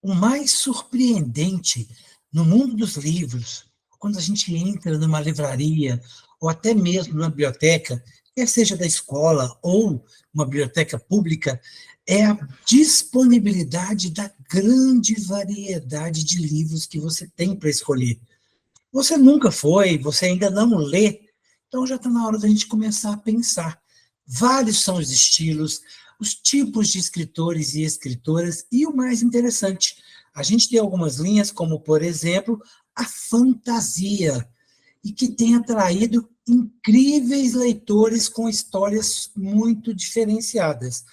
o mais surpreendente no mundo dos livros, quando a gente entra numa livraria, ou até mesmo numa biblioteca, quer seja da escola ou uma biblioteca pública, é a disponibilidade da grande variedade de livros que você tem para escolher. Você nunca foi, você ainda não lê, então já está na hora da gente começar a pensar. Vários são os estilos, os tipos de escritores e escritoras, e o mais interessante, a gente tem algumas linhas, como, por exemplo, a fantasia, e que tem atraído incríveis leitores com histórias muito diferenciadas.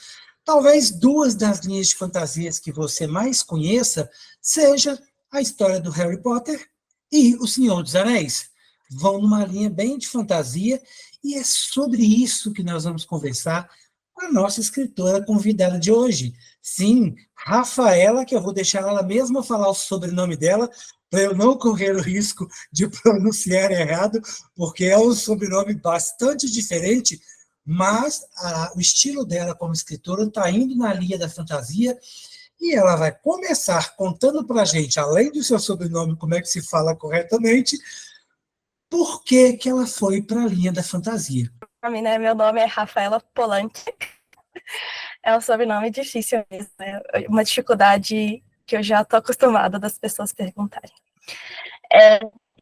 Talvez duas das linhas de fantasias que você mais conheça seja a história do Harry Potter e O Senhor dos Anéis. Vão numa linha bem de fantasia, e é sobre isso que nós vamos conversar com a nossa escritora convidada de hoje. Sim, Rafaela, que eu vou deixar ela mesma falar o sobrenome dela, para eu não correr o risco de pronunciar errado, porque é um sobrenome bastante diferente, mas o estilo dela como escritora está indo na linha da fantasia, e ela vai começar contando para a gente, além do seu sobrenome, como é que se fala corretamente, por que que ela foi para a linha da fantasia. Né? Meu nome é Rafaela Polante. É um sobrenome difícil mesmo, né? Uma dificuldade que eu já estou acostumada das pessoas perguntarem.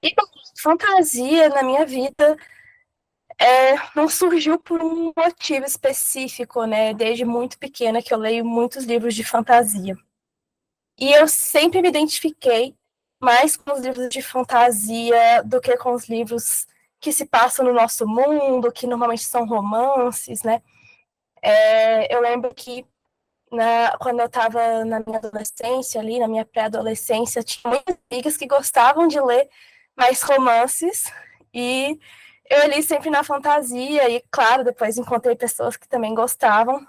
E fantasia na minha vida não surgiu por um motivo específico, né? Desde muito pequena que eu leio muitos livros de fantasia. E eu sempre me identifiquei mais com os livros de fantasia do que com os livros que se passam no nosso mundo, que normalmente são romances, né? Eu lembro que quando eu estava na minha adolescência, ali na minha pré-adolescência, tinha muitas amigas que gostavam de ler mais romances, e eu li sempre na fantasia, e claro, depois encontrei pessoas que também gostavam,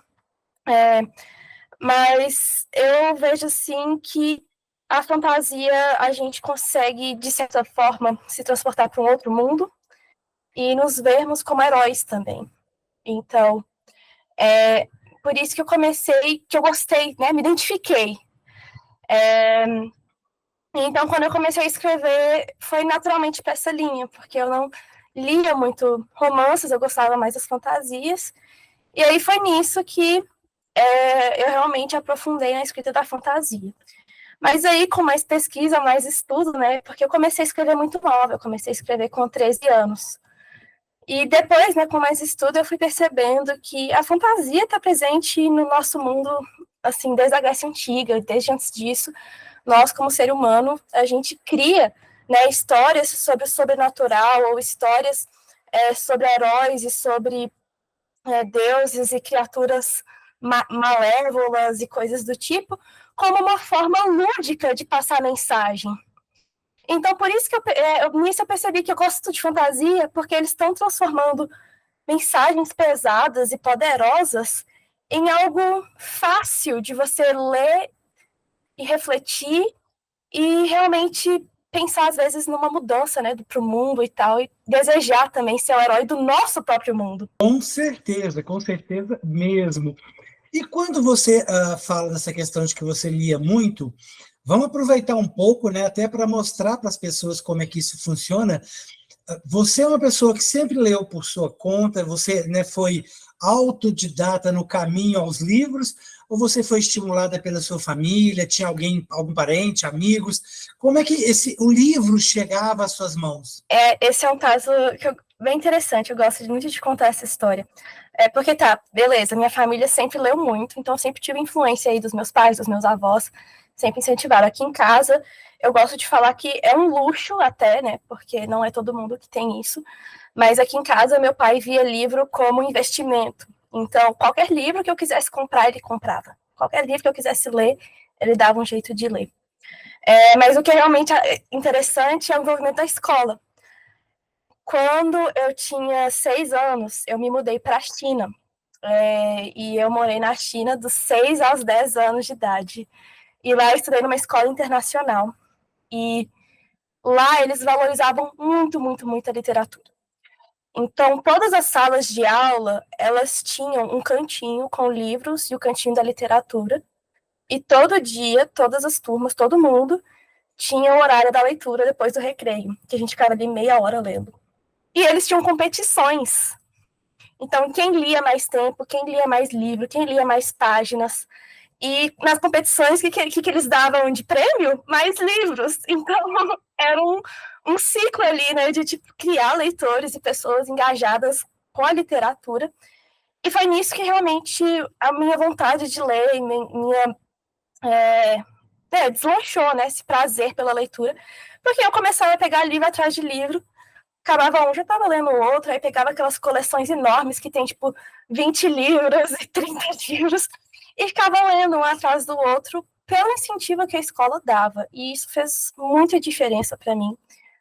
mas eu vejo assim que a fantasia a gente consegue, de certa forma, se transportar para um outro mundo e nos vermos como heróis também. Então, por isso que eu comecei, que eu gostei, né? Me identifiquei. Então, quando eu comecei a escrever, foi naturalmente para essa linha, porque eu não lia muito romances, eu gostava mais das fantasias. E aí foi nisso que eu realmente aprofundei na escrita da fantasia. Mas aí, com mais pesquisa, mais estudo, né? Porque eu comecei a escrever muito nova, eu comecei a escrever com 13 anos. E depois, né, com mais estudo, eu fui percebendo que a fantasia está presente no nosso mundo, assim, desde a Grécia Antiga, desde antes disso. Nós, como ser humano, a gente cria, né, histórias sobre o sobrenatural, ou histórias sobre heróis e sobre deuses e criaturas malévolas e coisas do tipo, como uma forma lúdica de passar mensagem. Então, por isso que nisso eu percebi que eu gosto de fantasia, porque eles estão transformando mensagens pesadas e poderosas em algo fácil de você ler e refletir e realmente pensar, às vezes, numa mudança, né, para o mundo e tal, e desejar também ser o herói do nosso próprio mundo. Com certeza mesmo. E quando você fala nessa questão de que você lia muito, vamos aproveitar um pouco, né, até para mostrar para as pessoas como é que isso funciona. Você é uma pessoa que sempre leu por sua conta, você, né, foi autodidata no caminho aos livros, ou você foi estimulada pela sua família, tinha algum parente, amigos? Como é que o livro chegava às suas mãos? Esse é um caso bem interessante, eu gosto muito de contar essa história. Porque beleza, minha família sempre leu muito, então sempre tive influência aí dos meus pais, dos meus avós, sempre incentivaram. Aqui em casa, eu gosto de falar que é um luxo até, né, porque não é todo mundo que tem isso, mas aqui em casa meu pai via livro como investimento. Então, qualquer livro que eu quisesse comprar, ele comprava. Qualquer livro que eu quisesse ler, ele dava um jeito de ler. Mas o que é realmente interessante é o envolvimento da escola. Quando eu tinha 6 anos, eu me mudei para a China. E eu morei na China dos 6 aos 10 anos de idade. E lá eu estudei numa escola internacional. E lá eles valorizavam muito, muito, muito a literatura. Então, todas as salas de aula, elas tinham um cantinho com livros e o cantinho da literatura. e todo dia, todas as turmas, todo mundo tinha o horário da leitura depois do recreio, que a gente ficava ali meia hora lendo. E eles tinham competições. Então, quem lia mais tempo, quem lia mais livro, quem lia mais páginas. E nas competições, o que eles davam de prêmio? Mais livros. Então, era um ciclo ali, né, de tipo, criar leitores e pessoas engajadas com a literatura. E foi nisso que realmente a minha vontade de ler, deslanchou, né, esse prazer pela leitura. Porque eu começava a pegar livro atrás de livro, acabava um, já estava lendo o outro, aí pegava aquelas coleções enormes que tem, tipo, 20 livros e 30 livros, e ficava lendo um atrás do outro pelo incentivo que a escola dava. E isso fez muita diferença para mim,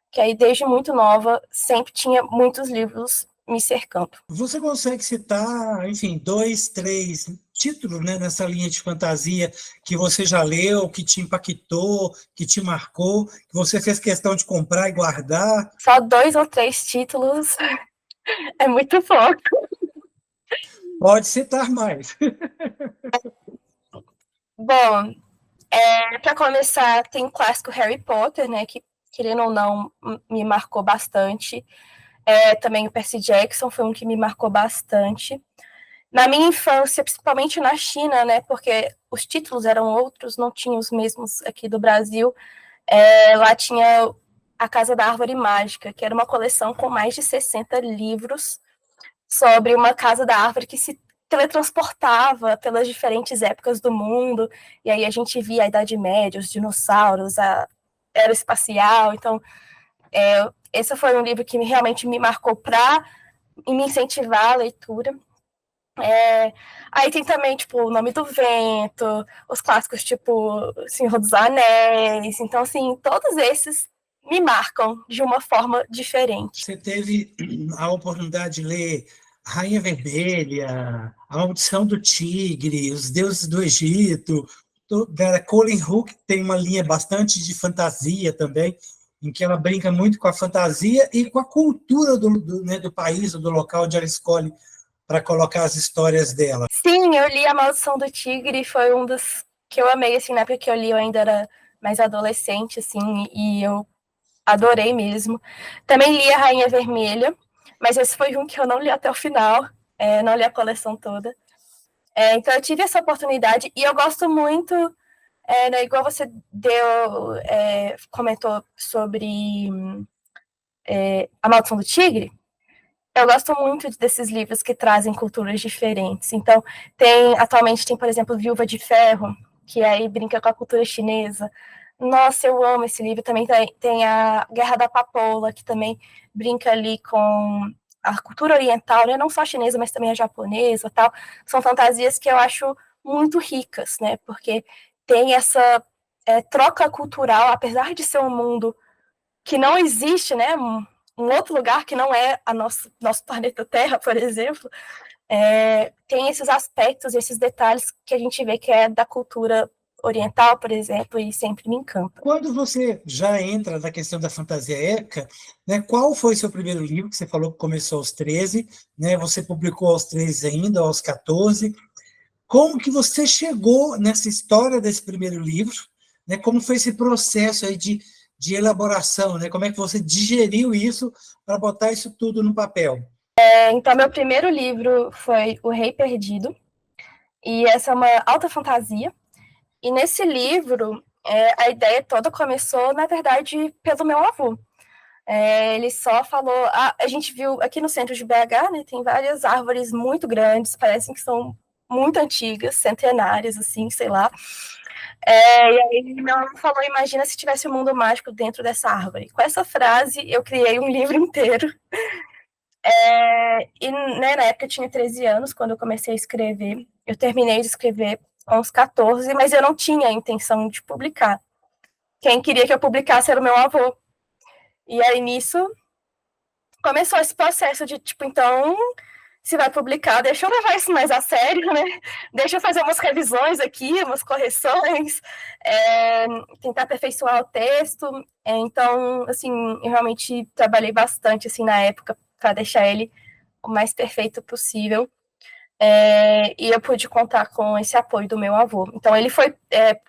que aí desde muito nova sempre tinha muitos livros me cercando. Você consegue citar, enfim, 2, 3 títulos, né, nessa linha de fantasia que você já leu, que te impactou, que te marcou, que você fez questão de comprar e guardar? Só 2 ou 3 títulos é muito pouco. Pode citar mais. Bom, para começar, tem o clássico Harry Potter, né, que, querendo ou não, me marcou bastante. Também o Percy Jackson foi um que me marcou bastante. Na minha infância, principalmente na China, né, porque os títulos eram outros, não tinham os mesmos aqui do Brasil, lá tinha A Casa da Árvore Mágica, que era uma coleção com mais de 60 livros sobre uma casa da árvore que se teletransportava pelas diferentes épocas do mundo, e aí a gente via a Idade Média, os dinossauros, a era espacial. Então, esse foi um livro que realmente me marcou para me incentivar a leitura. Aí tem também, tipo, O Nome do Vento, os clássicos, tipo, Senhor dos Anéis. Então, assim, todos esses me marcam de uma forma diferente. Você teve a oportunidade de ler Rainha Vermelha, A Maldição do Tigre, Os Deuses do Egito, da Colleen Hooke tem uma linha bastante de fantasia também, em que ela brinca muito com a fantasia e com a cultura do país ou do local onde ela escolhe para colocar as histórias dela. Sim, eu li A Maldição do Tigre, foi um dos que eu amei, assim, na época que eu li eu ainda era mais adolescente, assim, e eu adorei mesmo. Também li A Rainha Vermelha, mas esse foi um que eu não li até o final, não li a coleção toda. Então eu tive essa oportunidade e eu gosto muito, né, igual você comentou sobre A Maldição do Tigre, eu gosto muito desses livros que trazem culturas diferentes. Então, atualmente tem, por exemplo, Viúva de Ferro, que aí brinca com a cultura chinesa. Nossa, eu amo esse livro. Também tem a Guerra da Papoula, que também brinca ali com a cultura oriental, né? Não só a chinesa, mas também a japonesa, tal. São fantasias que eu acho muito ricas, né? Porque tem essa troca cultural, apesar de ser um mundo que não existe, né? Um outro lugar que não é nosso planeta Terra, por exemplo, tem esses aspectos, esses detalhes que a gente vê que é da cultura oriental, por exemplo, e sempre me encanta. Quando você já entra na questão da fantasia épica, né, qual foi seu primeiro livro, que você falou que começou aos 13, né, você publicou aos 13 ainda, aos 14, como que você chegou nessa história desse primeiro livro, né, como foi esse processo aí de elaboração, né, como é que você digeriu isso para botar isso tudo no papel? Então, meu primeiro livro foi O Rei Perdido, e essa é uma alta fantasia, e nesse livro, a ideia toda começou, na verdade, pelo meu avô. Ele só falou, a gente viu aqui no centro de BH, né, tem várias árvores muito grandes, parecem que são muito antigas, centenárias, assim, sei lá. E aí meu avô falou, imagina se tivesse um mundo mágico dentro dessa árvore. Com essa frase, eu criei um livro inteiro. E né, na época eu tinha 13 anos, quando eu comecei a escrever. Eu terminei de escrever com uns 14, mas eu não tinha a intenção de publicar. Quem queria que eu publicasse era o meu avô. E aí, nisso, começou esse processo de, tipo, então, se vai publicar, deixa eu levar isso mais a sério, né? Deixa eu fazer umas revisões aqui, umas correções, tentar aperfeiçoar o texto. Então, assim, eu realmente trabalhei bastante, assim, na época, para deixar ele o mais perfeito possível. E eu pude contar com esse apoio do meu avô. Então, ele foi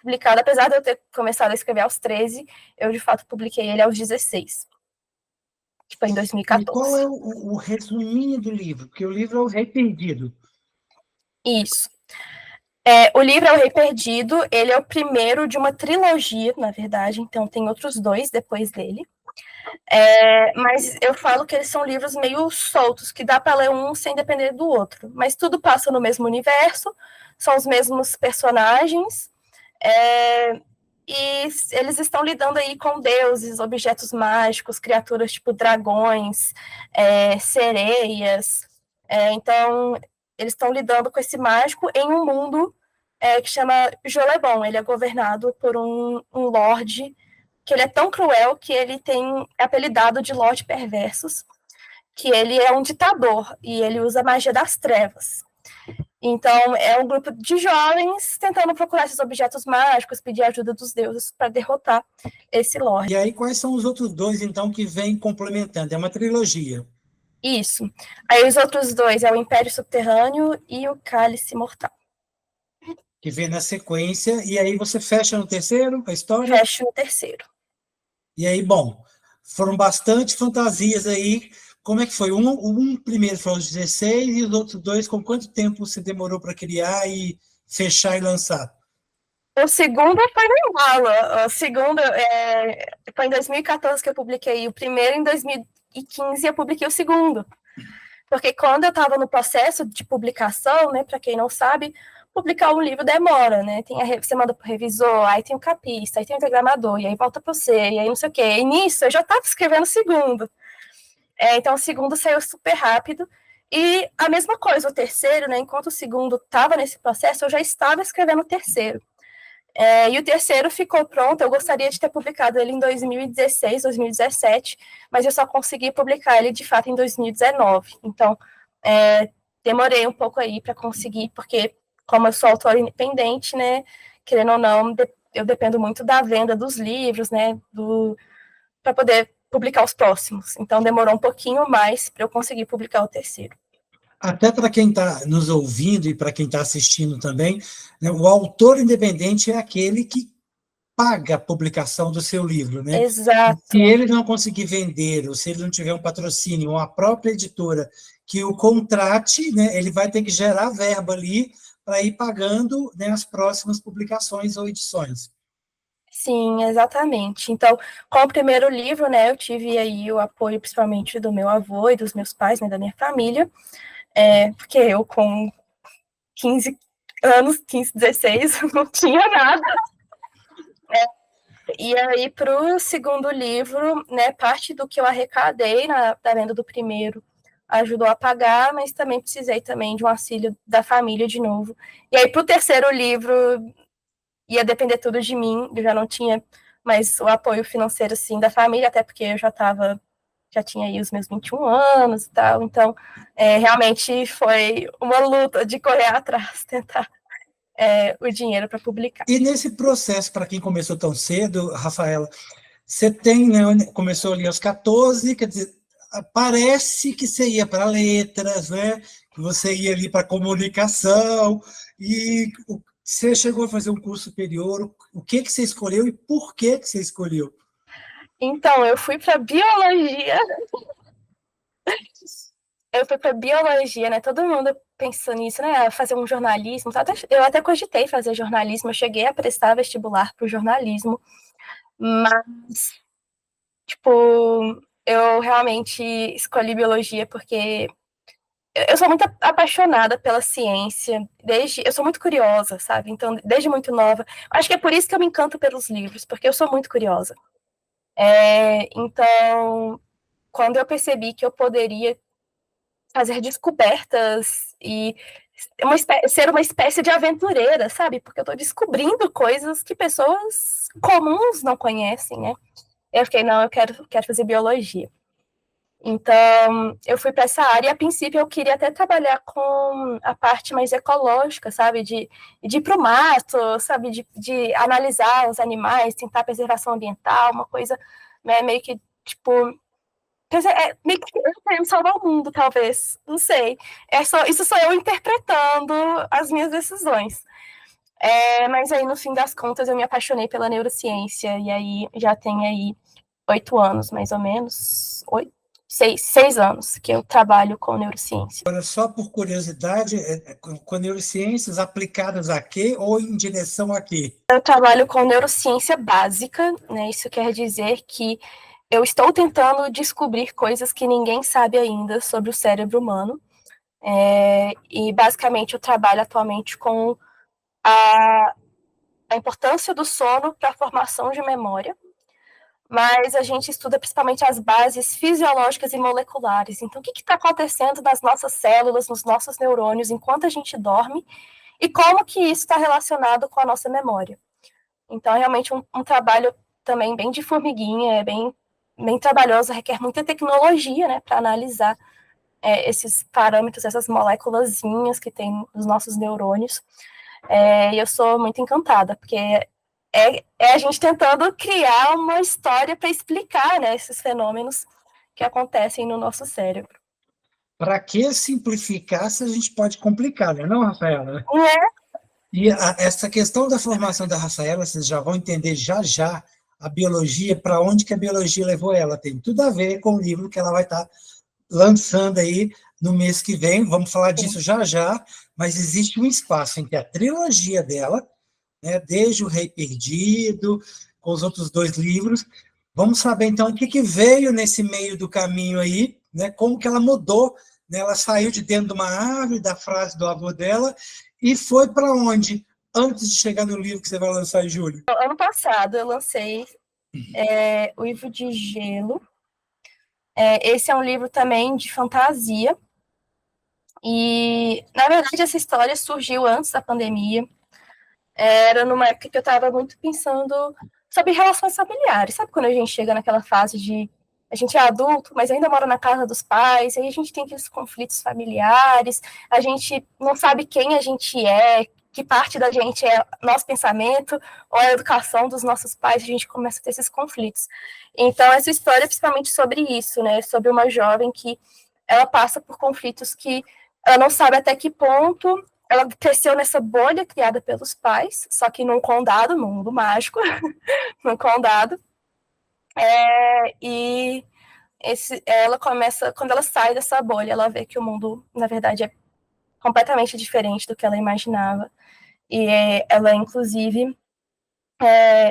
publicado, apesar de eu ter começado a escrever aos 13, eu, de fato, publiquei ele aos 16, que foi em E qual 2014. é o resuminho do livro? Porque o livro é O Rei Perdido. Isso. O livro é O Rei Perdido, ele é o primeiro de uma trilogia, na verdade, então tem outros 2 depois dele. Mas eu falo que eles são livros meio soltos, que dá para ler um sem depender do outro. Mas tudo passa no mesmo universo, são os mesmos personagens, e eles estão lidando aí com deuses, objetos mágicos, criaturas tipo dragões, sereias. Então, eles estão lidando com esse mágico em um mundo que chama Jolebon. Ele é governado por um lorde que ele é tão cruel que ele tem apelidado de Lorde Perversos, que ele é um ditador e ele usa a magia das trevas. Então, é um grupo de jovens tentando procurar esses objetos mágicos, pedir ajuda dos deuses para derrotar esse Lorde. E aí, quais são os outros 2, então, que vêm complementando? É uma trilogia. Isso. Aí os outros 2 é o Império Subterrâneo e o Cálice Mortal. Que vem na sequência, e aí você fecha no terceiro a história? Fecha no terceiro. E aí, bom, foram bastante fantasias aí. Como é que foi? Um primeiro foi aos 16 e os outros 2, com quanto tempo você demorou para criar e fechar e lançar? O segundo foi no embalo. O segundo foi em 2014 que eu publiquei o primeiro, em 2015 eu publiquei o segundo. Porque quando eu estava no processo de publicação, né, para quem não sabe, publicar um livro demora, né? Você manda para o revisor, aí tem o capista, aí tem o diagramador, e aí volta para você, e aí não sei o quê. E nisso eu já estava escrevendo o segundo. Então o segundo saiu super rápido. E a mesma coisa, o terceiro, né? Enquanto o segundo estava nesse processo, eu já estava escrevendo o terceiro. E o terceiro ficou pronto. Eu gostaria de ter publicado ele em 2016, 2017, mas eu só consegui publicar ele de fato em 2019. Então, demorei um pouco aí para conseguir, porque, como eu sou autora independente, né, querendo ou não, eu dependo muito da venda dos livros, né, para poder publicar os próximos. Então, demorou um pouquinho mais para eu conseguir publicar o terceiro. Até para quem está nos ouvindo e para quem está assistindo também, né, o autor independente é aquele que paga a publicação do seu livro, né? Exato. Se ele não conseguir vender, ou se ele não tiver um patrocínio, ou a própria editora que o contrate, né, ele vai ter que gerar verba ali para ir pagando, né, as próximas publicações ou edições. Sim, exatamente. Então, com o primeiro livro, né, eu tive aí o apoio principalmente do meu avô e dos meus pais, né, da minha família, porque eu com 15 anos, 15, 16, não tinha nada. E aí, para o segundo livro, né, parte do que eu arrecadei da venda do primeiro ajudou a pagar, mas também precisei também de um auxílio da família de novo. E aí, para o terceiro livro, ia depender tudo de mim, eu já não tinha mais o apoio financeiro, assim, da família, até porque eu já tinha aí os meus 21 anos e tal, então, realmente foi uma luta de correr atrás, tentar o dinheiro para publicar. E nesse processo, para quem começou tão cedo, Rafaela, você tem, né, começou ali aos 14, quer dizer, parece que você ia para letras, né, que você ia ali para comunicação, e você chegou a fazer um curso superior, o que você escolheu e por que você escolheu? Então, eu fui para biologia. Eu fui para biologia, né? Todo mundo pensou nisso, né? Fazer um jornalismo. Eu até cogitei fazer jornalismo. Eu cheguei a prestar vestibular para o jornalismo, mas, tipo, eu realmente escolhi biologia porque eu sou muito apaixonada pela ciência. Eu sou muito curiosa, sabe? Então, desde muito nova. Acho que é por isso que eu me encanto pelos livros, porque eu sou muito curiosa. Então, quando eu percebi que eu poderia fazer descobertas e ser uma espécie de aventureira, sabe? Porque eu estou descobrindo coisas que pessoas comuns não conhecem, né? Eu fiquei, não, eu quero fazer biologia. Então, eu fui para essa área e, a princípio, eu queria até trabalhar com a parte mais ecológica, sabe? De ir para o mato, sabe? De analisar os animais, tentar preservação ambiental, uma coisa, né, meio que, tipo, Quer dizer, meio que eu querendo salvar o mundo, talvez. Não sei. Isso sou eu interpretando as minhas decisões. Mas aí, no fim das contas, eu me apaixonei pela neurociência. E aí, já tem aí 8 anos, mais ou menos. 6 anos que eu trabalho com neurociência. Agora, só por curiosidade, com neurociências aplicadas a quê ou em direção a quê? Eu trabalho com neurociência básica, né? Isso quer dizer que eu estou tentando descobrir coisas que ninguém sabe ainda sobre o cérebro humano. E, basicamente, eu trabalho atualmente com a importância do sono para a formação de memória, mas a gente estuda principalmente as bases fisiológicas e moleculares. Então, o que está acontecendo nas nossas células, nos nossos neurônios, enquanto a gente dorme, e como que isso está relacionado com a nossa memória. Então, é realmente um trabalho também bem de formiguinha, bem trabalhoso, requer muita tecnologia, né, para analisar esses parâmetros, essas moléculazinhas que tem nos nossos neurônios. E eu sou muito encantada, porque é a gente tentando criar uma história para explicar, né, esses fenômenos que acontecem no nosso cérebro. Para que simplificar se a gente pode complicar, não, Rafaela? E essa questão da formação da Rafaela, vocês já vão entender já já a biologia, para onde que a biologia levou ela. Tem tudo a ver com o livro que ela vai estar lançando aí no mês que vem. Vamos falar disso já já, mas existe um espaço entre a trilogia dela, né, desde O Rei Perdido, com os outros 2 livros. Vamos saber, então, o que veio nesse meio do caminho aí, né, como que ela mudou, né, ela saiu de dentro de uma árvore, da frase do avô dela, e foi para onde, antes de chegar no livro que você vai lançar em julho? Ano passado eu lancei O Uivo de Gelo. Esse é um livro também de fantasia. E, na verdade, essa história surgiu antes da pandemia. Era numa época que eu estava muito pensando sobre relações familiares. Sabe quando a gente chega naquela fase de a gente é adulto, mas ainda mora na casa dos pais, aí a gente tem aqueles conflitos familiares, a gente não sabe quem a gente é, que parte da gente é nosso pensamento ou a educação dos nossos pais, a gente começa a ter esses conflitos. Então, essa história é principalmente sobre isso, né? Sobre uma jovem que ela passa por conflitos que ela não sabe até que ponto ela cresceu nessa bolha criada pelos pais, só que num condado, num mundo mágico, num condado. E ela começa, quando ela sai dessa bolha, ela vê que o mundo, na verdade, é completamente diferente do que ela imaginava. E ela, inclusive,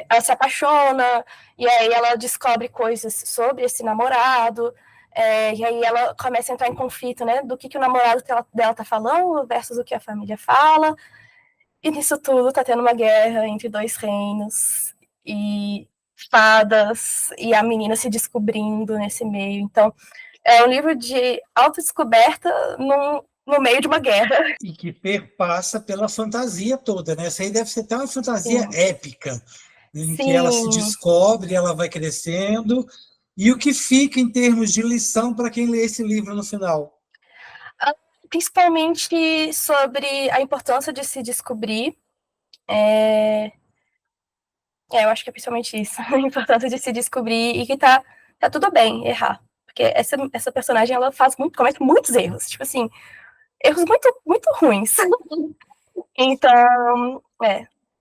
ela se apaixona, e aí ela descobre coisas sobre esse namorado, e aí ela começa a entrar em conflito, né, do que o namorado dela tá falando versus o que a família fala, e nisso tudo tá tendo uma guerra entre 2 reinos, e fadas, e a menina se descobrindo nesse meio. Então, é um livro de autodescoberta no meio de uma guerra. E que perpassa pela fantasia toda, né? Essa aí deve ser até uma fantasia épica, em que ela se descobre, ela vai crescendo. E o que fica em termos de lição para quem lê esse livro no final? Principalmente sobre a importância de se descobrir. Eu acho que é principalmente isso, a importância de se descobrir e que tá tudo bem errar. Porque essa personagem, ela comete muitos erros, tipo assim, erros muito, muito ruins. Então,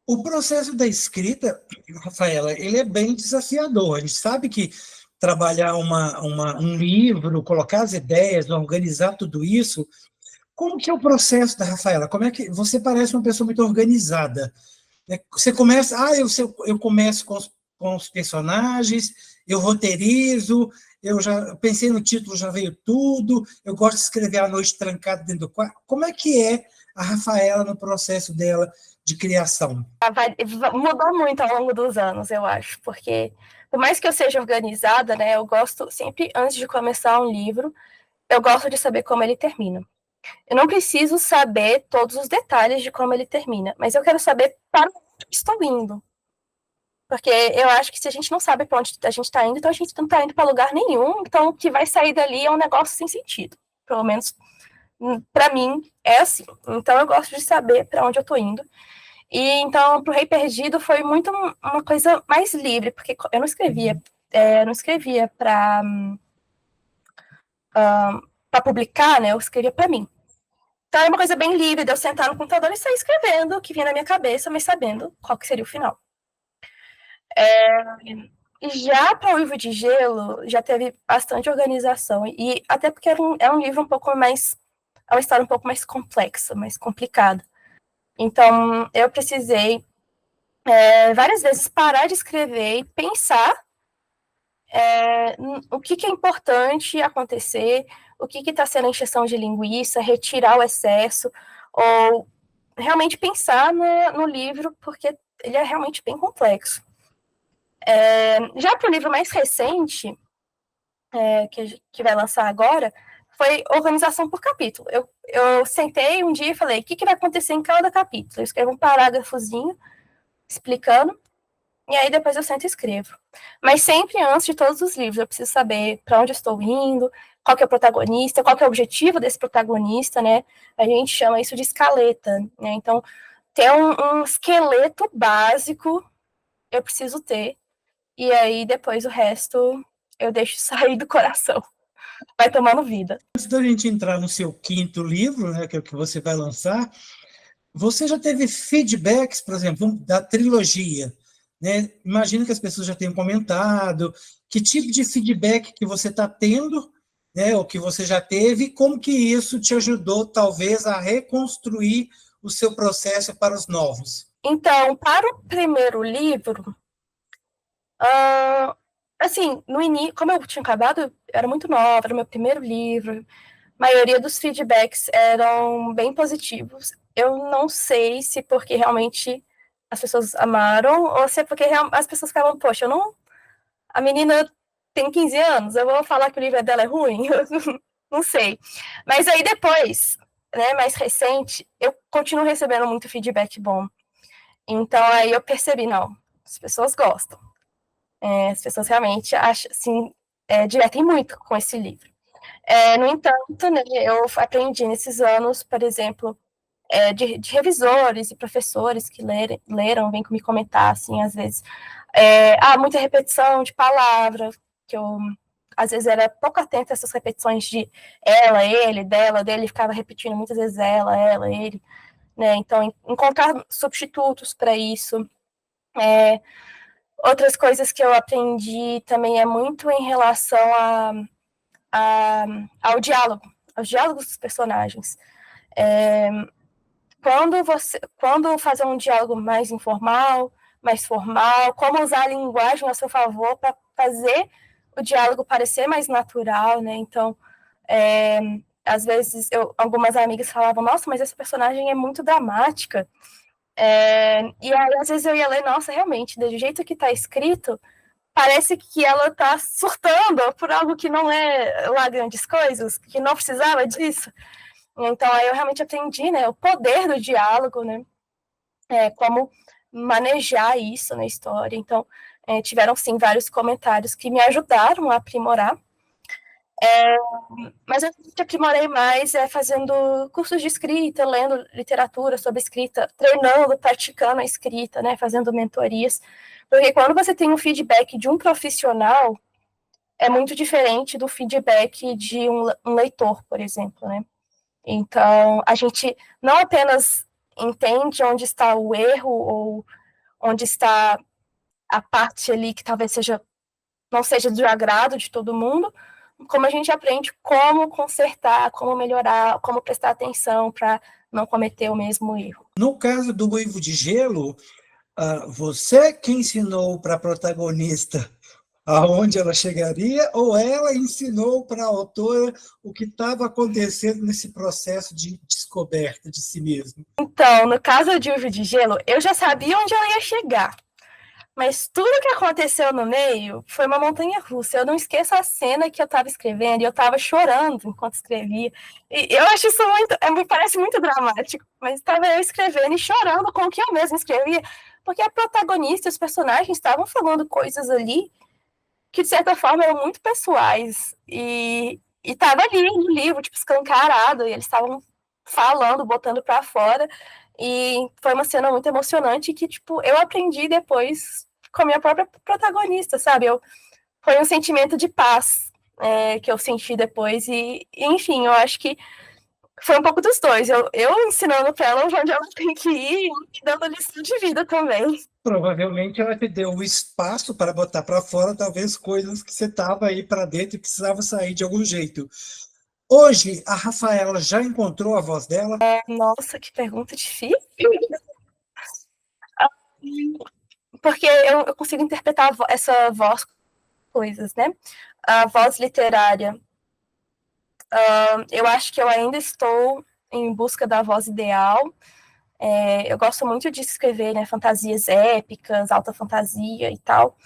O processo da escrita, Rafaela, ele é bem desafiador. A gente sabe que trabalhar um livro, colocar as ideias, organizar tudo isso. Como que é o processo da Rafaela? Como é que você parece uma pessoa muito organizada? Você começa, eu começo com os personagens, eu roteirizo, eu já pensei no título, já veio tudo, eu gosto de escrever à noite trancado dentro do quarto. Como é que é a Rafaela no processo dela de criação? Mudou muito ao longo dos anos, eu acho, porque por mais que eu seja organizada, né, eu gosto sempre, antes de começar um livro, eu gosto de saber como ele termina. Eu não preciso saber todos os detalhes de como ele termina, mas eu quero saber para onde estou indo. Porque eu acho que se a gente não sabe para onde a gente está indo, então a gente não está indo para lugar nenhum, então o que vai sair dali é um negócio sem sentido. Pelo menos para mim é assim. Então eu gosto de saber para onde eu estou indo. E então pro Rei Perdido foi muito uma coisa mais livre, porque eu não escrevia para para publicar, né? Eu escrevia para mim. Então era uma coisa bem livre de eu sentar no computador e sair escrevendo o que vinha na minha cabeça, mas sabendo qual que seria o final. Já para o Livro de Gelo, já teve bastante organização, e até porque é um livro um pouco mais, é uma história um pouco mais complexa, mais complicada. Então, eu precisei várias vezes parar de escrever e pensar o que é importante acontecer, o que está sendo encheção de linguiça, retirar o excesso, ou realmente pensar no livro, porque ele é realmente bem complexo. Já para o livro mais recente, que vai lançar agora, foi organização por capítulo. Eu sentei um dia e falei, o que vai acontecer em cada capítulo? Eu escrevo um parágrafozinho explicando, e aí depois eu sento e escrevo. Mas sempre antes de todos os livros, eu preciso saber para onde eu estou indo, qual que é o protagonista, qual que é o objetivo desse protagonista, né? A gente chama isso de escaleta, né? Então, ter um esqueleto básico eu preciso ter, e aí depois o resto eu deixo sair do coração. Vai tomando vida. Antes da gente entrar no seu quinto livro, né, que é o que você vai lançar, você já teve feedbacks, por exemplo, da trilogia, né? Imagino que as pessoas já tenham comentado, que tipo de feedback que você está tendo, né, ou que você já teve, e como que isso te ajudou, talvez, a reconstruir o seu processo para os novos? Então, para o primeiro livro, assim, no início, como eu tinha acabado, era muito nova, era o meu primeiro livro, a maioria dos feedbacks eram bem positivos. Eu não sei se porque realmente as pessoas amaram, ou se é porque as pessoas ficavam, poxa, a menina tem 15 anos, eu vou falar que o livro dela é ruim? Não sei. Mas aí depois, né, mais recente, eu continuo recebendo muito feedback bom. Então aí eu percebi, não, as pessoas gostam. As pessoas realmente acham, assim, divertem muito com esse livro. No entanto, né, eu aprendi nesses anos, por exemplo, de revisores e professores que leram, vêm me comentar, assim, às vezes, muita repetição de palavra, que eu, às vezes, era pouco atenta a essas repetições de ela, ele, dela, dele, ficava repetindo muitas vezes ela, ele, né, então, encontrar substitutos para isso. Outras coisas que eu aprendi também é muito em relação ao diálogo, aos diálogos dos personagens. Quando fazer um diálogo mais informal, mais formal, como usar a linguagem a seu favor para fazer o diálogo parecer mais natural, né? Então, às vezes, algumas amigas falavam, nossa, mas essa personagem é muito dramática. E aí, às vezes, eu ia ler, nossa, realmente, do jeito que está escrito, parece que ela está surtando por algo que não é lá grandes coisas, que não precisava disso. Então, aí eu realmente aprendi, né, o poder do diálogo, né, como manejar isso na história. Então, tiveram, sim, vários comentários que me ajudaram a aprimorar. Mas eu te aprimorei mais fazendo cursos de escrita, lendo literatura sobre escrita, treinando, praticando a escrita, né, fazendo mentorias. Porque quando você tem um feedback de um profissional, é muito diferente do feedback de um leitor, por exemplo, né? Então, a gente não apenas entende onde está o erro ou onde está a parte ali que talvez não seja do agrado de todo mundo, como a gente aprende como consertar, como melhorar, como prestar atenção para não cometer o mesmo erro. No caso do Uivo de Gelo, você que ensinou para a protagonista aonde ela chegaria, ou ela ensinou para a autora o que estava acontecendo nesse processo de descoberta de si mesma? Então, no caso de Uivo de Gelo, eu já sabia onde ela ia chegar. Mas tudo que aconteceu no meio foi uma montanha-russa. Eu não esqueço a cena que eu estava escrevendo e eu estava chorando enquanto escrevia. E eu acho isso me parece muito dramático, mas estava eu escrevendo e chorando com o que eu mesma escrevia, porque a protagonista e os personagens estavam falando coisas ali que, de certa forma, eram muito pessoais. E estava ali no livro, tipo, escancarado, e eles estavam falando, botando para fora. E foi uma cena muito emocionante que, tipo, eu aprendi depois com a minha própria protagonista, sabe? Foi um sentimento de paz que eu senti depois, e enfim, eu acho que foi um pouco dos dois, eu ensinando para ela onde ela tem que ir e dando lição de vida também. Provavelmente ela te deu o espaço para botar para fora, talvez coisas que você estava aí para dentro e precisava sair de algum jeito. Hoje, a Rafaela já encontrou a voz dela? Nossa, que pergunta difícil. Porque eu consigo interpretar essa voz coisas, né? A voz literária, eu acho que eu ainda estou em busca da voz ideal. Eu gosto muito de escrever, né, fantasias épicas, alta fantasia e tal.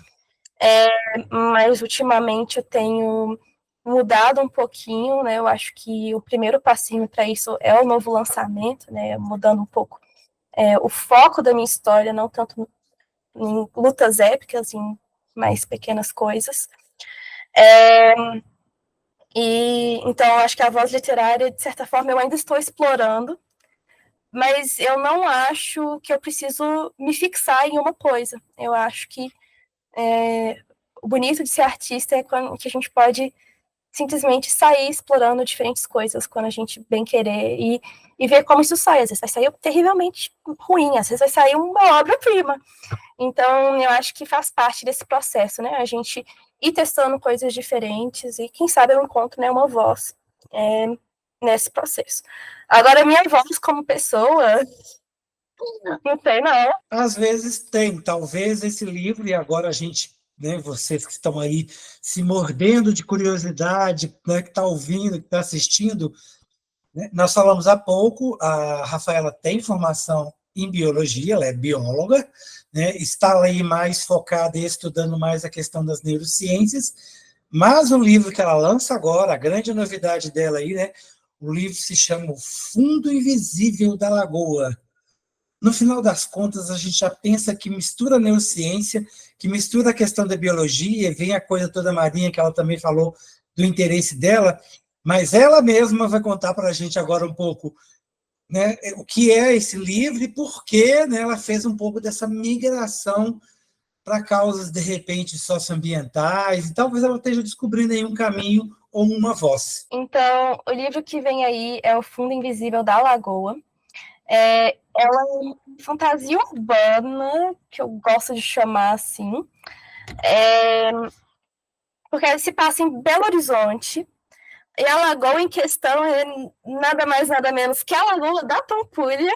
Mas ultimamente eu tenho mudado um pouquinho, né? Eu acho que o primeiro passinho para isso é o novo lançamento, né? Mudando um pouco o foco da minha história, não tanto em lutas épicas, em mais pequenas coisas. E então eu acho que a voz literária, de certa forma, eu ainda estou explorando, mas eu não acho que eu preciso me fixar em uma coisa. Eu acho que o bonito de ser artista é quando que a gente pode simplesmente sair explorando diferentes coisas quando a gente bem querer e ver como isso sai. Às vezes vai sair terrivelmente ruim, às vezes vai sair uma obra-prima. Então, eu acho que faz parte desse processo, né? A gente ir testando coisas diferentes e, quem sabe, eu encontro, né, uma voz nesse processo. Agora, minha voz como pessoa, não sei, não. Às vezes tem, talvez esse livro, e agora a gente, né, vocês que estão aí se mordendo de curiosidade, né, que está ouvindo, que está assistindo, né, nós falamos há pouco, a Rafaela tem formação em biologia, ela é bióloga, né, está aí mais focada e estudando mais a questão das neurociências, mas o livro que ela lança agora, a grande novidade dela aí, né, o livro se chama O Fundo Invisível da Lagoa. No final das contas, a gente já pensa que mistura a neurociência, que mistura a questão da biologia, vem a coisa toda marinha, que ela também falou do interesse dela, mas ela mesma vai contar para a gente agora um pouco, né, o que é esse livro e por que, né, ela fez um pouco dessa migração para causas, de repente, socioambientais, e talvez ela esteja descobrindo aí um caminho ou uma voz. Então, o livro que vem aí é O Fundo Invisível da Lagoa. Ela é uma fantasia urbana, que eu gosto de chamar assim, porque ela se passa em Belo Horizonte, e a lagoa em questão é nada mais, nada menos que a Lagoa da Pampulha.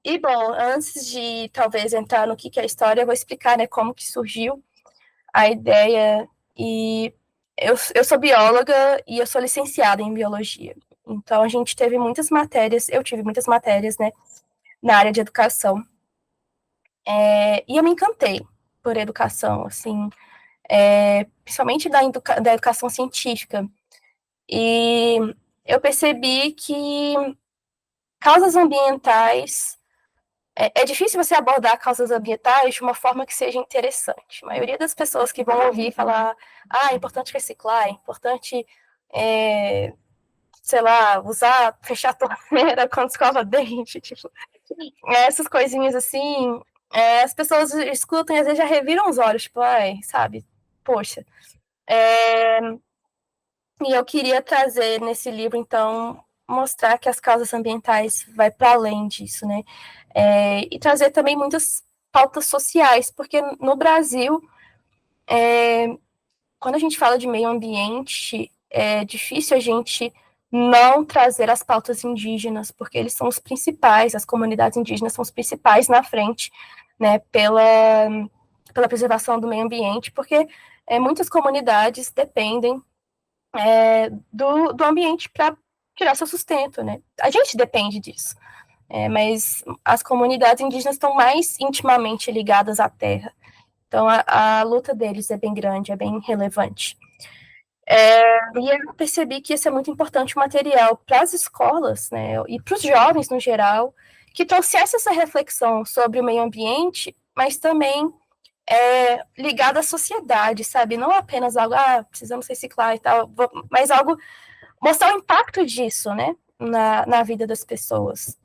E, bom, antes de talvez entrar no que é a história, eu vou explicar, né, como que surgiu a ideia. E eu sou bióloga e eu sou licenciada em biologia. Então, a gente teve muitas matérias, eu tive muitas matérias, né, na área de educação. E eu me encantei por educação, assim, principalmente da educação científica. E eu percebi que causas ambientais é difícil você abordar causas ambientais de uma forma que seja interessante. A maioria das pessoas que vão ouvir falar, é importante reciclar, é importante, sei lá, fechar a torneira quando escova dente, tipo, essas coisinhas assim, as pessoas escutam e às vezes já reviram os olhos, tipo, sabe, poxa. E eu queria trazer nesse livro, então, mostrar que as causas ambientais vai para além disso, né? E trazer também muitas pautas sociais, porque no Brasil, quando a gente fala de meio ambiente, é difícil a gente não trazer as pautas indígenas, porque eles são os principais, as comunidades indígenas são os principais na frente, né, pela preservação do meio ambiente, porque muitas comunidades dependem do ambiente para tirar seu sustento, né? A gente depende disso, mas as comunidades indígenas estão mais intimamente ligadas à terra. Então, a luta deles é bem grande, é bem relevante. E eu percebi que isso é muito importante, o material para as escolas, né, e para os jovens no geral, que trouxesse essa reflexão sobre o meio ambiente, mas também ligado à sociedade, sabe? Não apenas algo, precisamos reciclar e tal, mas algo, mostrar o impacto disso, né, na vida das pessoas.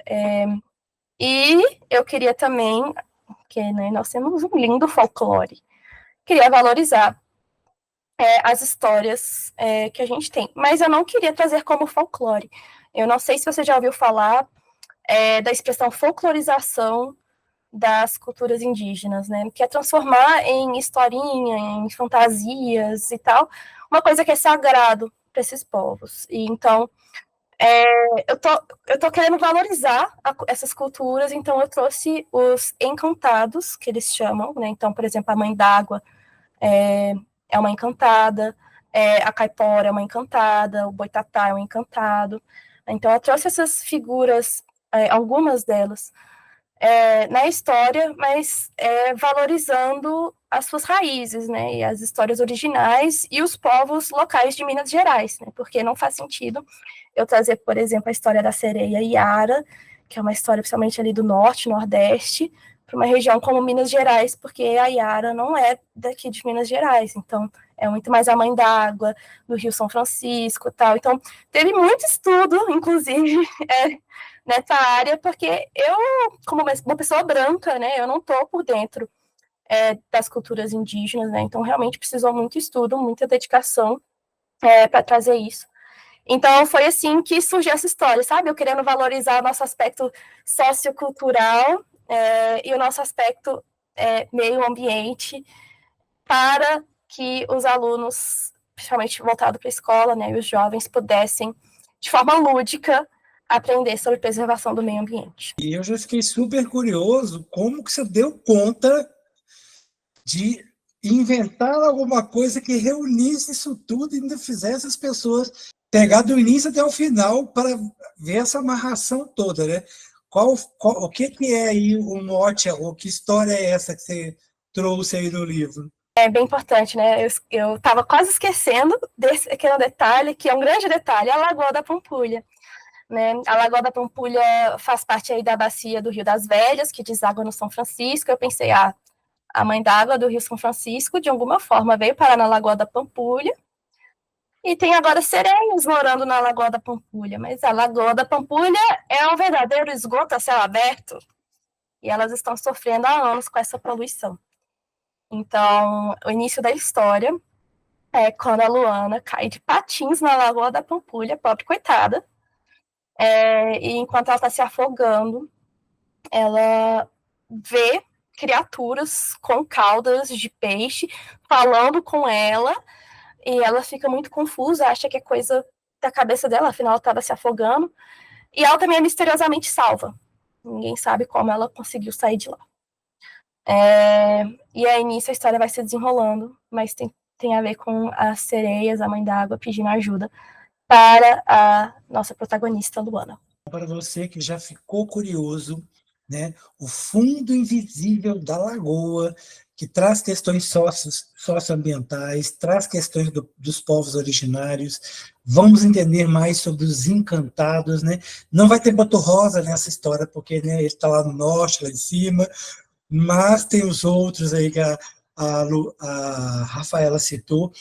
E eu queria também, que né, nós temos um lindo folclore, queria valorizar. as histórias que a gente tem. Mas eu não queria trazer como folclore. Eu não sei se você já ouviu falar da expressão folclorização das culturas indígenas, né? Que é transformar em historinha, em fantasias e tal, uma coisa que é sagrado para esses povos. E então, eu tô querendo valorizar essas culturas, então eu trouxe os encantados, que eles chamam, né? Então, por exemplo, a Mãe d'Água é uma encantada, a Caipora é uma encantada, o Boitatá é um encantado. Então, eu trouxe essas figuras, algumas delas, na história, mas valorizando as suas raízes, né, e as histórias originais e os povos locais de Minas Gerais, né, porque não faz sentido eu trazer, por exemplo, a história da sereia Iara, que é uma história principalmente ali do norte, nordeste, para uma região como Minas Gerais, porque a Iara não é daqui de Minas Gerais, então é muito mais a Mãe d'Água, do Rio São Francisco e tal. Então, teve muito estudo, inclusive, nessa área, porque eu, como uma pessoa branca, né, eu não estou por dentro das culturas indígenas, né, então realmente precisou muito estudo, muita dedicação para trazer isso. Então, foi assim que surgiu essa história, sabe? Eu querendo valorizar o nosso aspecto sociocultural e o nosso aspecto meio ambiente para que os alunos, principalmente voltado para a escola, né, e os jovens pudessem, de forma lúdica, aprender sobre preservação do meio ambiente. E eu já fiquei super curioso como que você deu conta de inventar alguma coisa que reunisse isso tudo e ainda fizesse as pessoas pegar do início até o final para ver essa amarração toda, né? O que é aí o mote, ou que história é essa que você trouxe aí no livro? É bem importante, né? Eu estava quase esquecendo desse pequeno detalhe, que é um grande detalhe, a Lagoa da Pampulha. Né? A Lagoa da Pampulha faz parte aí da bacia do Rio das Velhas, que deságua no São Francisco. Eu pensei, a Mãe d'Água do Rio São Francisco, de alguma forma, veio parar na Lagoa da Pampulha, e tem agora sereias morando na Lagoa da Pampulha, mas a Lagoa da Pampulha é um verdadeiro esgoto a céu aberto, e elas estão sofrendo há anos com essa poluição. Então, o início da história é quando a Luana cai de patins na Lagoa da Pampulha, pobre coitada, e enquanto ela está se afogando, ela vê criaturas com caudas de peixe falando com ela, e ela fica muito confusa, acha que é coisa da cabeça dela, afinal ela estava se afogando, e ela também é misteriosamente salva. Ninguém sabe como ela conseguiu sair de lá. E aí nisso a história vai se desenrolando, mas tem a ver com as sereias, a Mãe d'Água, pedindo ajuda para a nossa protagonista, Luana. Para você que já ficou curioso, né, o fundo invisível da lagoa, que traz questões socioambientais, traz questões dos povos originários. Vamos entender mais sobre os encantados, né? Não vai ter Boto Rosa nessa história, porque, né, ele está lá no norte, lá em cima, mas tem os outros aí que a Rafaela citou,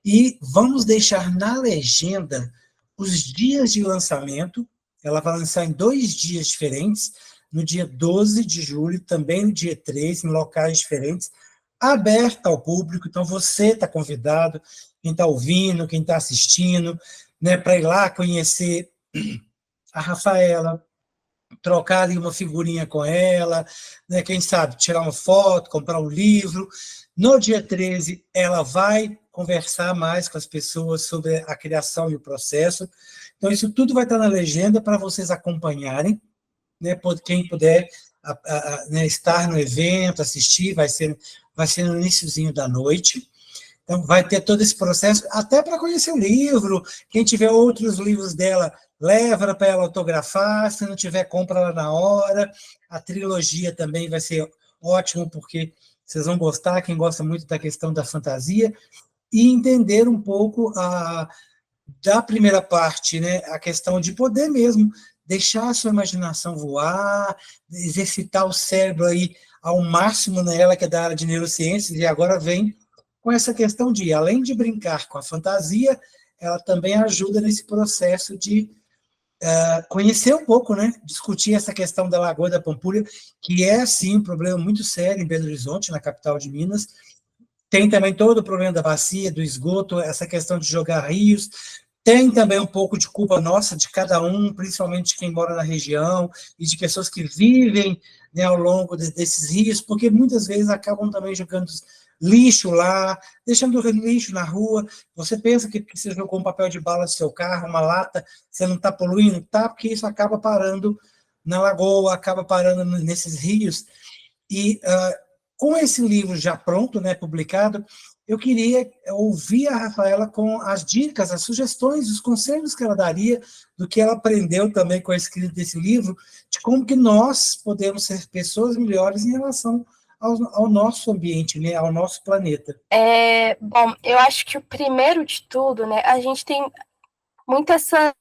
e vamos deixar na legenda os dias de lançamento. Ela vai lançar em 2 dias diferentes, no dia 12 de julho, também no dia 3, em locais diferentes, aberta ao público. Então, você está convidado, quem está ouvindo, quem está assistindo, né, para ir lá conhecer a Rafaela, trocar ali uma figurinha com ela, né, quem sabe tirar uma foto, comprar um livro. No dia 13, ela vai conversar mais com as pessoas sobre a criação e o processo. Então, isso tudo vai estar na legenda para vocês acompanharem, né, quem puder né, estar no evento, assistir, vai ser no iniciozinho da noite. Então, vai ter todo esse processo, até para conhecer o livro. Quem tiver outros livros dela, leva para ela autografar. Se não tiver, compra lá na hora. A trilogia também vai ser ótimo, porque vocês vão gostar, quem gosta muito da questão da fantasia, e entender um pouco da primeira parte, né, a questão de poder mesmo deixar a sua imaginação voar, exercitar o cérebro aí ao máximo nela, que é da área de neurociências, e agora vem com essa questão de, além de brincar com a fantasia, ela também ajuda nesse processo de conhecer um pouco, né? Discutir essa questão da Lagoa da Pampulha, que é, sim, um problema muito sério em Belo Horizonte, na capital de Minas, Tem também todo o problema da bacia, do esgoto, essa questão de jogar rios. Tem também um pouco de culpa nossa, de cada um, principalmente de quem mora na região e de pessoas que vivem, né, ao longo desses rios, porque muitas vezes acabam também jogando lixo lá, deixando lixo na rua. Você pensa que você jogou um papel de bala no seu carro, uma lata, você não está poluindo? Tá, porque isso acaba parando na lagoa, acaba parando nesses rios. E com esse livro já pronto, né, publicado, eu queria ouvir a Rafaela com as dicas, as sugestões, os conselhos que ela daria do que ela aprendeu também com a escrita desse livro, de como que nós podemos ser pessoas melhores em relação ao nosso ambiente, né, ao nosso planeta. Bom, eu acho que o primeiro de tudo, né, a gente tem muito essa...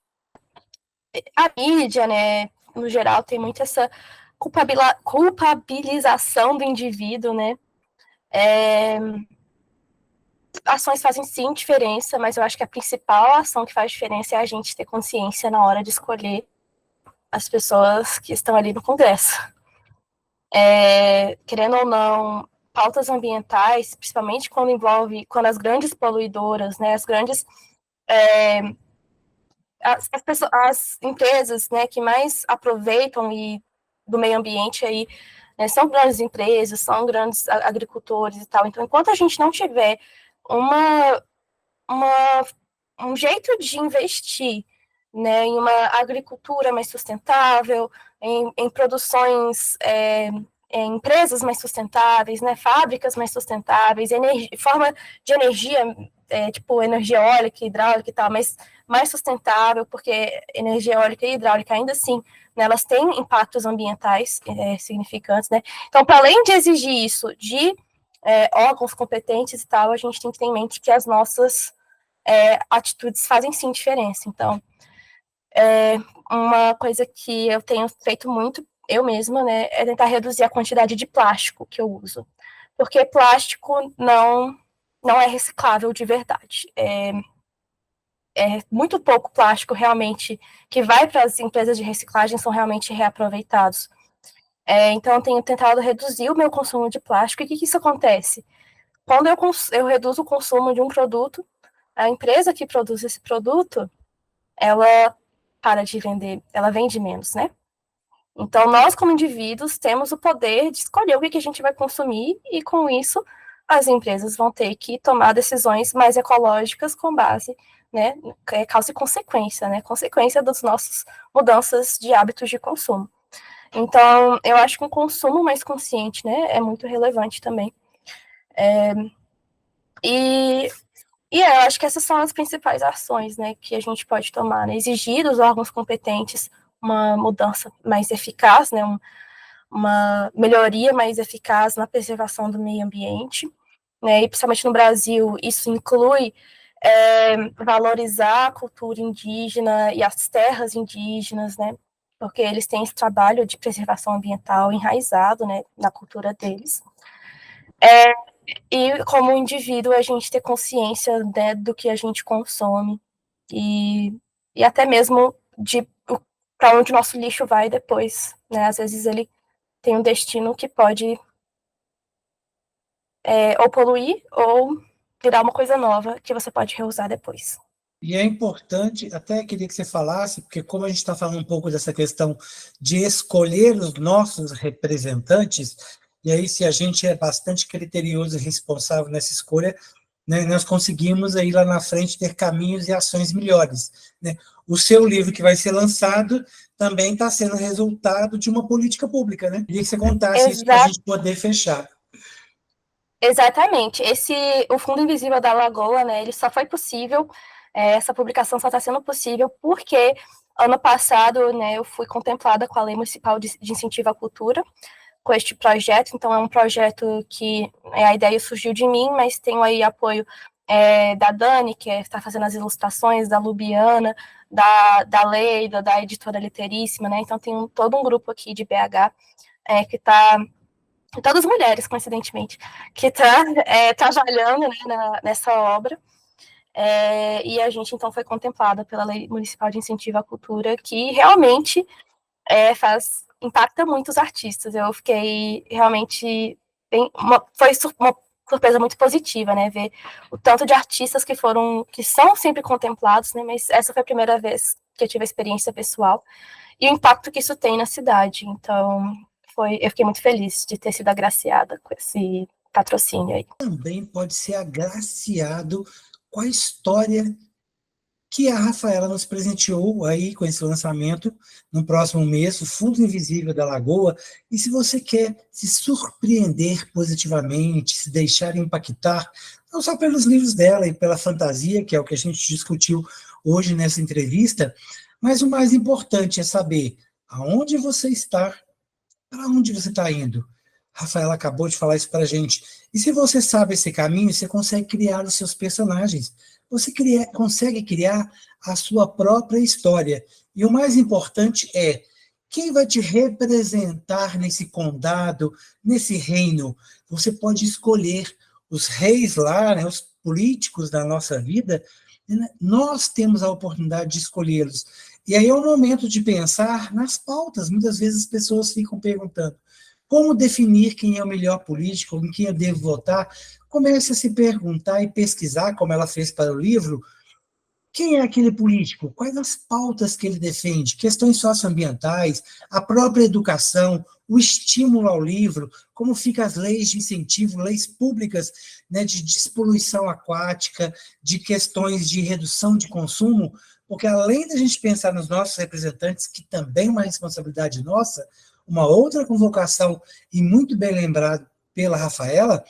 A mídia, né, no geral, tem muito essa culpabilização do indivíduo, né? Ações fazem sim diferença, mas eu acho que a principal ação que faz diferença é a gente ter consciência na hora de escolher as pessoas que estão ali no Congresso. Querendo ou não, pautas ambientais, principalmente quando as grandes poluidoras, né, as grandes as empresas, né, que mais aproveitam do meio ambiente aí, né, são grandes empresas, são grandes agricultores e tal. Então, enquanto a gente não tiver um jeito de investir, né, em uma agricultura mais sustentável, em produções, em empresas mais sustentáveis, né, fábricas mais sustentáveis, forma de energia, tipo energia eólica, hidráulica e tal, mas mais sustentável, porque energia eólica e hidráulica, ainda assim, né, elas têm impactos ambientais significantes, né? Então, para além de exigir isso de órgãos competentes e tal, a gente tem que ter em mente que as nossas atitudes fazem sim diferença. Então, uma coisa que eu tenho feito muito, eu mesma, né, é tentar reduzir a quantidade de plástico que eu uso. Porque plástico não é reciclável de verdade. Muito pouco plástico realmente que vai para as empresas de reciclagem são realmente reaproveitados. Então, eu tenho tentado reduzir o meu consumo de plástico. E o que isso acontece? Quando eu reduzo o consumo de um produto, a empresa que produz esse produto, ela para de vender, ela vende menos, né? Então, nós, como indivíduos, temos o poder de escolher o que a gente vai consumir e, com isso, as empresas vão ter que tomar decisões mais ecológicas com base, né, causa e consequência, né? Consequência das nossas mudanças de hábitos de consumo. Então, eu acho que um consumo mais consciente, né, é muito relevante também. Eu acho que essas são as principais ações, né, que a gente pode tomar, né? Exigir dos órgãos competentes uma mudança mais eficaz, né, uma melhoria mais eficaz na preservação do meio ambiente, né, e principalmente no Brasil, isso inclui valorizar a cultura indígena e as terras indígenas, né, porque eles têm esse trabalho de preservação ambiental enraizado, né, na cultura deles. E como indivíduo, a gente ter consciência, né, do que a gente consome e até mesmo de para onde o nosso lixo vai depois, né? Às vezes ele tem um destino que pode ou poluir ou virar uma coisa nova que você pode reusar depois. E é importante, até queria que você falasse, porque como a gente está falando um pouco dessa questão de escolher os nossos representantes, e aí se a gente é bastante criterioso e responsável nessa escolha, né, nós conseguimos aí lá na frente ter caminhos e ações melhores, né? O seu livro que vai ser lançado também está sendo resultado de uma política pública, né? Queria que você contasse isso para a gente poder fechar. Exatamente. O Fundo Invisível da Lagoa, né, ele só foi possível, essa publicação só está sendo possível porque ano passado, né, eu fui contemplada com a Lei Municipal de Incentivo à Cultura, com este projeto. Então, é um projeto que a ideia surgiu de mim, mas tenho aí apoio da Dani, que está fazendo as ilustrações, da Lubiana, da Leida, da editora Literíssima, né? Então, tem todo um grupo aqui de BH que está... Todas mulheres, coincidentemente, que está trabalhando, né, nessa obra. E a gente, então, foi contemplada pela Lei Municipal de Incentivo à Cultura, que realmente impacta muito os artistas. Eu fiquei realmente... foi surpresa muito positiva, né? Ver o tanto de artistas que são sempre contemplados, né? Mas essa foi a primeira vez que eu tive a experiência pessoal e o impacto que isso tem na cidade. Então, eu fiquei muito feliz de ter sido agraciada com esse patrocínio aí. Também pode ser agraciado com a história que a Rafaela nos presenteou aí com esse lançamento no próximo mês, o Fundo Invisível da Lagoa. E se você quer se surpreender positivamente, se deixar impactar, não só pelos livros dela e pela fantasia, que é o que a gente discutiu hoje nessa entrevista, mas o mais importante é saber aonde você está, para onde você está indo. Rafaela acabou de falar isso para a gente. E se você sabe esse caminho, você consegue criar os seus personagens. Você consegue criar a sua própria história. E o mais importante é, quem vai te representar nesse condado, nesse reino? Você pode escolher os reis lá, né, os políticos da nossa vida. Né? Nós temos a oportunidade de escolhê-los. E aí é o momento de pensar nas pautas. Muitas vezes as pessoas ficam perguntando, como definir quem é o melhor político, em quem eu devo votar? Comece a se perguntar e pesquisar, como ela fez para o livro, quem é aquele político? Quais as pautas que ele defende? Questões socioambientais, a própria educação, o estímulo ao livro, como ficam as leis de incentivo, leis públicas, né, de despoluição aquática, de questões de redução de consumo, porque além da gente pensar nos nossos representantes, que também é uma responsabilidade nossa, uma outra convocação, e muito bem lembrado pela Rafaela,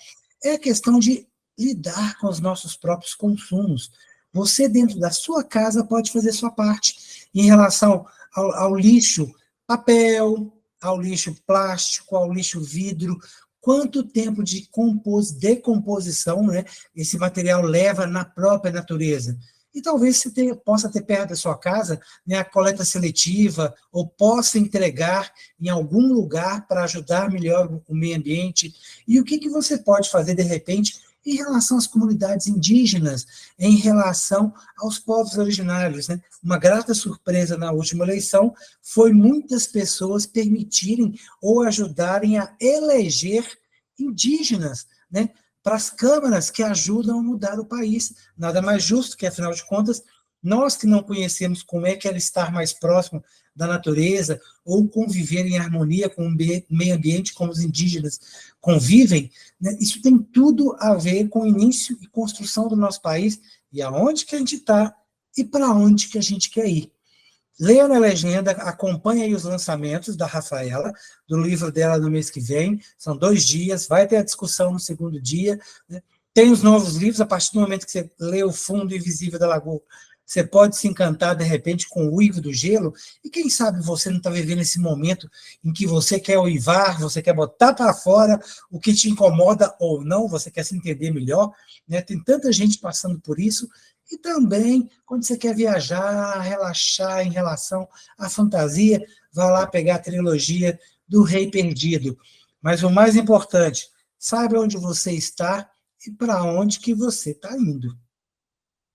é a questão de lidar com os nossos próprios consumos. Você, dentro da sua casa, pode fazer sua parte em relação ao lixo papel, ao lixo plástico, ao lixo vidro. Quanto tempo de decomposição, né, esse material leva na própria natureza? E talvez você possa ter perto da sua casa, né, a coleta seletiva, ou possa entregar em algum lugar para ajudar melhor o meio ambiente. E o que você pode fazer, de repente, em relação às comunidades indígenas, em relação aos povos originários, né? Uma grata surpresa na última eleição foi muitas pessoas permitirem ou ajudarem a eleger indígenas, né, para as câmaras que ajudam a mudar o país. Nada mais justo que, afinal de contas, nós que não conhecemos como é que era estar mais próximo da natureza ou conviver em harmonia com o meio ambiente, como os indígenas convivem, né, isso tem tudo a ver com o início e construção do nosso país e aonde que a gente está e para onde que a gente quer ir. Leia na legenda, acompanhe aí os lançamentos da Rafaela, do livro dela no mês que vem, são 2 dias, vai ter a discussão no segundo dia, né? Tem os novos livros, a partir do momento que você lê O Fundo Invisível da Lagoa, você pode se encantar, de repente, com o uivo do gelo, e quem sabe você não está vivendo esse momento em que você quer uivar, você quer botar para fora o que te incomoda ou não, você quer se entender melhor, né? Tem tanta gente passando por isso. E também, quando você quer viajar, relaxar em relação à fantasia, vá lá pegar a trilogia do Rei Perdido. Mas o mais importante, saiba onde você está e para onde que você está indo.